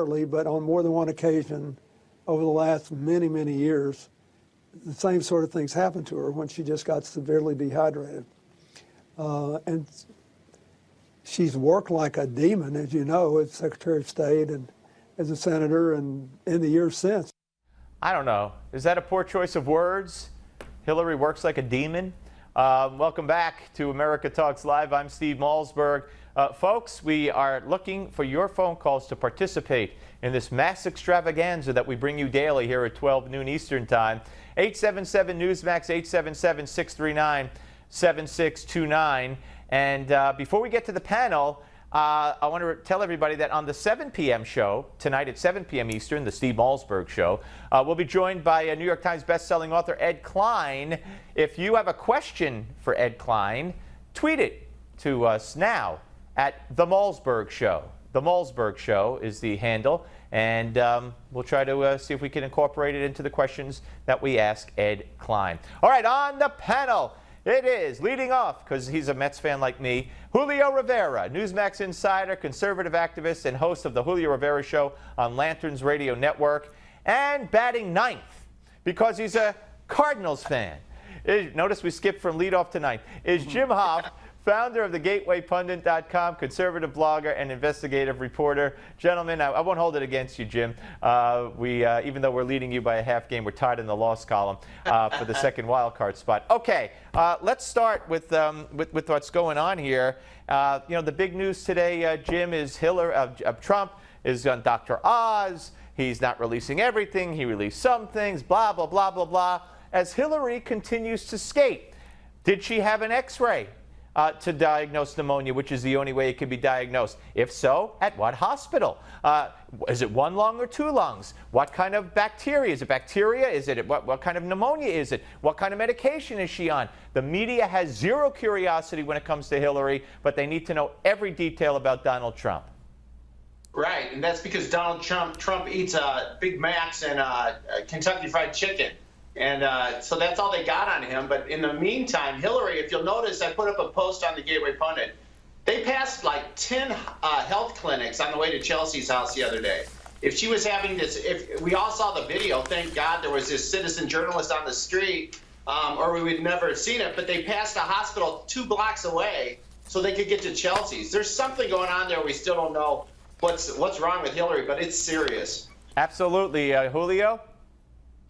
rarely, but on more than one occasion over the last many, many years, the same sort of things happened to her when she just got severely dehydrated. And she's worked like a demon, as you know, as Secretary of State and as a senator and in the years since. I don't know. Is that a poor choice of words? Hillary works like a demon? Welcome back to America Talks Live. I'm Steve Malzberg. Folks, we are looking for your phone calls to participate in this mass extravaganza that we bring you daily here at 12 noon Eastern Time. 877 Newsmax, 877-639-7629. And before we get to the panel, I want to tell everybody that on the 7 p.m. show, tonight at 7 p.m. Eastern, the Steve Malzberg Show, we'll be joined by a New York Times bestselling author Ed Klein. If you have a question for Ed Klein, tweet it to us now at The Malzberg Show. The Malzberg Show is the handle, and we'll try to see if we can incorporate it into the questions that we ask Ed Klein. All right, on the panel, it is leading off, because he's a Mets fan like me, Julio Rivera, Newsmax insider, conservative activist, and host of the Julio Rivera Show on Lanterns Radio Network, and batting ninth because he's a Cardinals fan. Notice we skipped from leadoff to ninth. Is Jim Hoft, founder of the GatewayPundit.com, conservative blogger and investigative reporter. Gentlemen, I won't hold it against you, Jim. Even though we're leading you by a half game, we're tied in the loss column for the second wild card spot. Okay, let's start with what's going on here. The big news today, Jim, is Trump is on Dr. Oz. He's not releasing everything. He released some things, blah, blah, blah, blah, blah. As Hillary continues to skate, did she have an X-ray to diagnose pneumonia, which is the only way it can be diagnosed? If so, at what hospital? Is it one lung or two lungs? What kind of bacteria? Is it bacteria? Is it what kind of pneumonia is it? What kind of medication is she on? The media has zero curiosity when it comes to Hillary, but they need to know every detail about Donald Trump. Right, and that's because Donald Trump eats Big Macs and Kentucky Fried Chicken. And so that's all they got on him. But in the meantime, Hillary, if you'll notice, I put up a post on the Gateway Pundit. They passed like 10 health clinics on the way to Chelsea's house the other day. If she was having this, if we all saw the video, thank God there was this citizen journalist on the street, or we would never have seen it. But they passed a hospital 2 blocks away so they could get to Chelsea's. There's something going on there. We still don't know what's wrong with Hillary, but it's serious. Absolutely. Julio?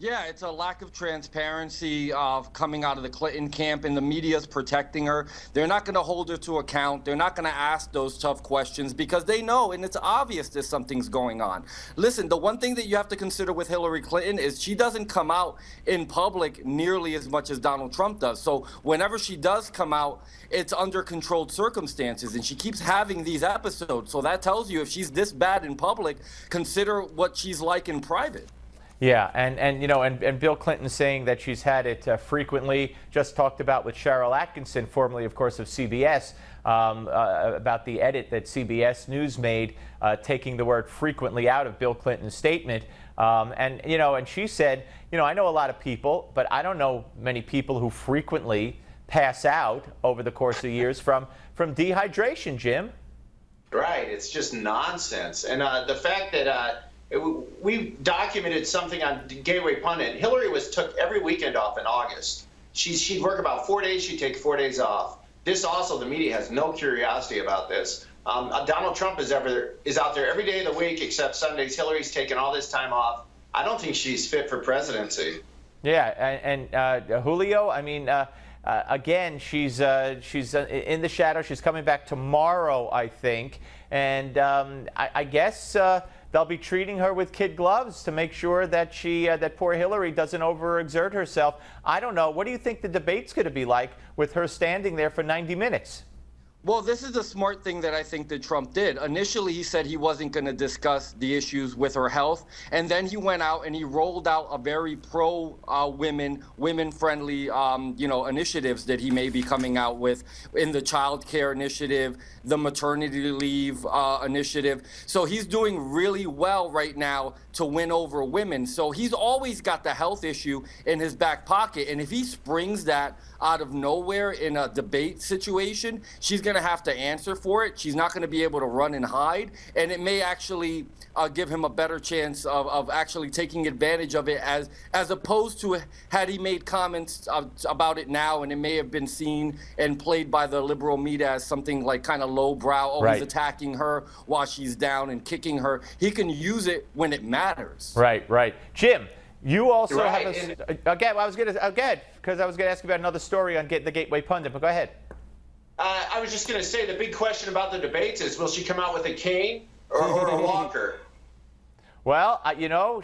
Yeah, it's a lack of transparency coming out of the Clinton camp, and the media's protecting her. They're not going to hold her to account. They're not going to ask those tough questions because they know, and it's obvious that something's going on. Listen, the one thing that you have to consider with Hillary Clinton is she doesn't come out in public nearly as much as Donald Trump does. So whenever she does come out, it's under controlled circumstances, and she keeps having these episodes. So that tells you if she's this bad in public, consider what she's like in private. Yeah, and Bill Clinton saying that she's had it frequently. Just talked about with Cheryl Atkinson, formerly, of course, of CBS, about the edit that CBS News made, taking the word frequently out of Bill Clinton's statement. And she said, I know a lot of people, but I don't know many people who frequently pass out over the course of years from dehydration, Jim. Right, it's just nonsense. And the fact that we documented something on Gateway Pundit. Hillary took every weekend off in August. She'd work about 4 days. She'd take 4 days off. This also, the media has no curiosity about this. Donald Trump is out there every day of the week except Sundays. Hillary's taken all this time off. I don't think she's fit for presidency. Yeah, and Julio, I mean, again, she's in the shadow. She's coming back tomorrow, I think, and I guess. They'll be treating her with kid gloves to make sure that that poor Hillary doesn't overexert herself. I don't know. What do you think the debate's going to be like with her standing there for 90 minutes? Well, this is a smart thing that I think that Trump did. Initially, he said he wasn't going to discuss the issues with her health. And then he went out and he rolled out a very women-friendly, initiatives that he may be coming out with in the child care initiative, the maternity leave initiative. So he's doing really well right now to win over women. So he's always got the health issue in his back pocket. And if he springs that out of nowhere in a debate situation, she's going to to have to answer for it. She's not going to be able to run and hide, and it may actually give him a better chance of actually taking advantage of it, as opposed to had he made comments about it now, and it may have been seen and played by the liberal media as something like kind of lowbrow. Oh, he's attacking her while she's down and kicking her. He can use it when it matters. Right. Jim, you also have again. I was going to ask you about another story on the Gateway Pundit, but go ahead. I was just going to say the big question about the debates is, will she come out with a cane or a walker? Well,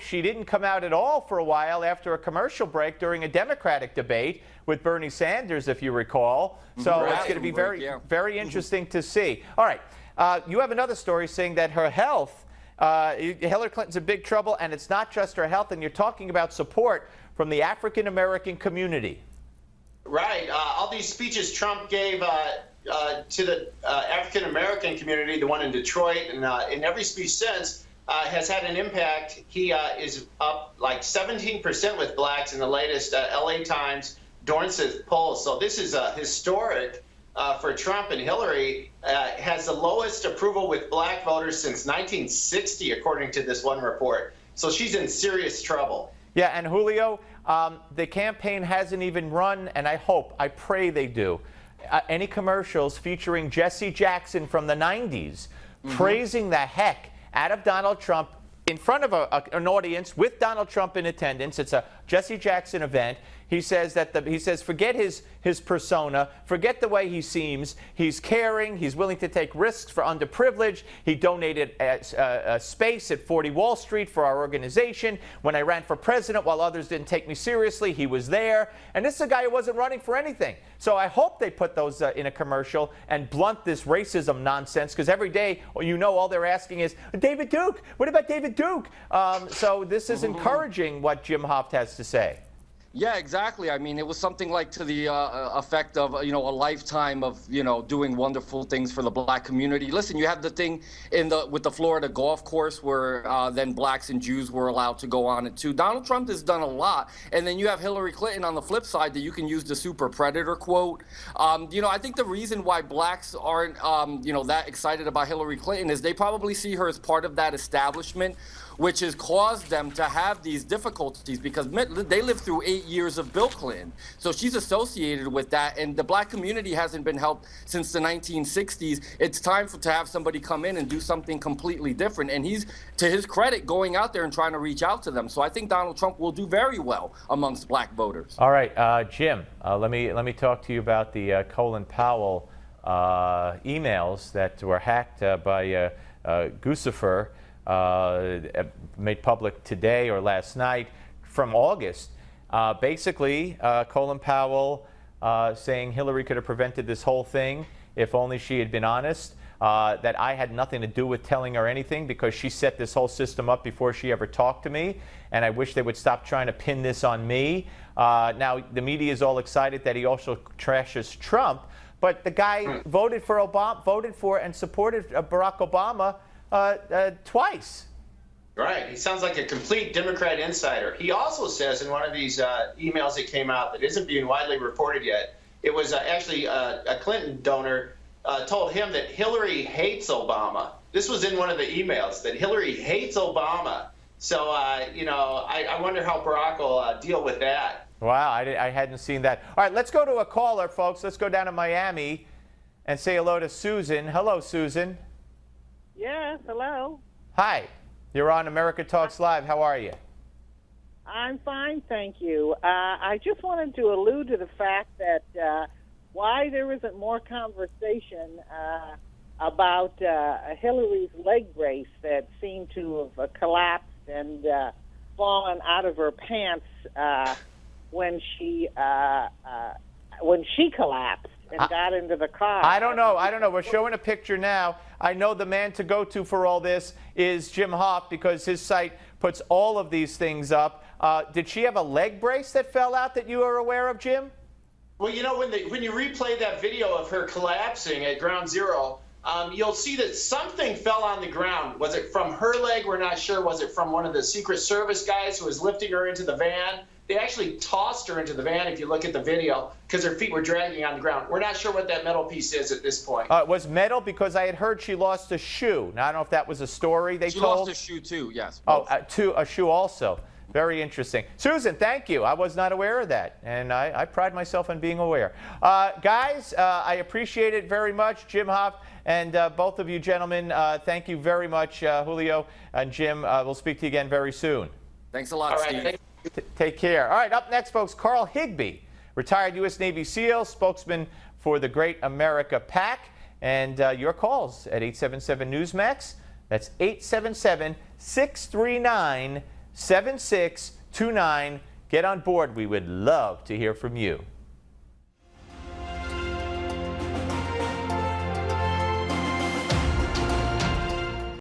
she didn't come out at all for a while after a commercial break during a Democratic debate with Bernie Sanders, if you recall. So it's going to be very interesting to see. All right. You have another story saying that her health, Hillary Clinton's in big trouble, and it's not just her health, and you're talking about support from the African-American community. Right. All these speeches Trump gave to the African-American community, the one in Detroit, and in every speech since, has had an impact. He is up like 17% with blacks in the latest LA Times Dornsith poll. So this is historic for Trump, and Hillary has the lowest approval with black voters since 1960, according to this one report. So she's in serious trouble. Yeah, and Julio, the campaign hasn't even run, and I pray they do, any commercials featuring Jesse Jackson from the 90s praising the heck out of Donald Trump in front of an audience with Donald Trump in attendance. It's a Jesse Jackson event. He says forget his persona, forget the way he seems. He's caring. He's willing to take risks for underprivileged. He donated a space at 40 Wall Street for our organization. When I ran for president, while others didn't take me seriously, he was there. And this is a guy who wasn't running for anything. So I hope they put those in a commercial and blunt this racism nonsense, because every day, all they're asking is, David Duke, what about David Duke? So this is encouraging what Jim Hoft has to say. Yeah, exactly. I mean, it was something like to the effect of, a lifetime of, doing wonderful things for the black community. Listen, you have the thing with the Florida golf course where then blacks and Jews were allowed to go on it too. Donald Trump has done a lot. And then you have Hillary Clinton on the flip side that you can use the super predator quote. I think the reason why blacks aren't, that excited about Hillary Clinton is they probably see her as part of that establishment, which has caused them to have these difficulties because they lived through 8 years of Bill Clinton. So she's associated with that, and the black community hasn't been helped since the 1960s. It's time to have somebody come in and do something completely different, and he's, to his credit, going out there and trying to reach out to them. So I think Donald Trump will do very well amongst black voters. All right, Jim, let me talk to you about the Colin Powell emails that were hacked by Guccifer. Made public today or last night from August. Basically, Colin Powell saying Hillary could have prevented this whole thing if only she had been honest, that I had nothing to do with telling her anything because she set this whole system up before she ever talked to me, and I wish they would stop trying to pin this on me. Now, the media is all excited that he also trashes Trump, but the guy voted for and supported Barack Obama twice. Right. He sounds like a complete Democrat insider. He also says in one of these emails that came out that isn't being widely reported yet, it was actually a Clinton donor told him that Hillary hates Obama. This was in one of the emails, that Hillary hates Obama. So, I wonder how Barack will deal with that. Wow, I hadn't seen that. All right, let's go to a caller, folks. Let's go down to Miami and say hello to Susan. Hello, Susan. Yes, hello. Hi, you're on America Talks Live. How are you? I'm fine, thank you. I just wanted to allude to the fact that why there isn't more conversation about Hillary's leg brace that seemed to have collapsed and fallen out of her pants when she collapsed and got into the car. I don't know. We're showing a picture now. I know the man to go to for all this is Jim Hoft because his site puts all of these things up. Did she have a leg brace that fell out that you are aware of, Jim? Well, when you replay that video of her collapsing at ground zero, you'll see that something fell on the ground. Was it from her leg? We're not sure. Was it from one of the Secret Service guys who was lifting her into the van? They actually tossed her into the van, if you look at the video, because her feet were dragging on the ground. We're not sure what that metal piece is at this point. It was metal because I had heard she lost a shoe. Now, I don't know if that was a story they She told. lost a shoe too, yes. Oh, a shoe also. Very interesting. Susan, thank you. I was not aware of that, and I pride myself on being aware. Guys, I appreciate it very much. Jim Hoft and both of you gentlemen, thank you very much. Julio and Jim, we'll speak to you again very soon. Thanks a lot, All right, Steve. thank Take care. All right, up next, folks, Carl Higbee, retired U.S. Navy SEAL, spokesman for the Great America PAC, and your calls at 877 Newsmax. That's 877-639-7629. Get on board. We would love to hear from you.